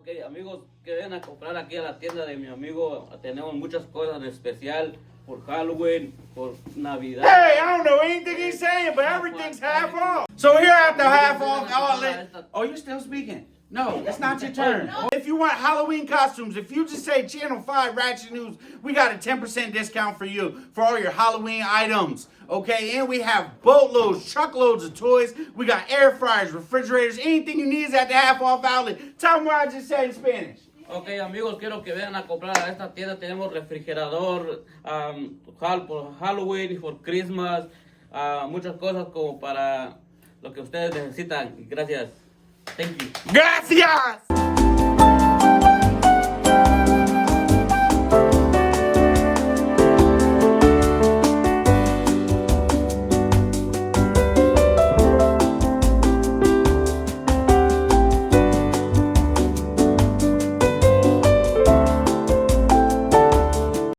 Ok, amigos, que ven a comprar aquí a la tienda de mi amigo. Tenemos muchas cosas de especial por Halloween, por Navidad. Hey, I don't know anything he's saying, but everything's half off. So here at the half off outlet. Oh, you're still speaking? No, it's not your turn. If you want Halloween costumes, if you just say Channel 5 Ratchet News, we got a 10% discount for you for all your Halloween items. Okay, and we have boatloads, truckloads of toys. We got air fryers, refrigerators, anything you need is at the half off outlet. Tell them what I just said in Spanish. Ok, amigos, quiero que vengan a comprar a esta tienda. Tenemos refrigerador, por Halloween y por Christmas, muchas cosas como para lo que ustedes necesitan. Gracias. Thank you. Gracias!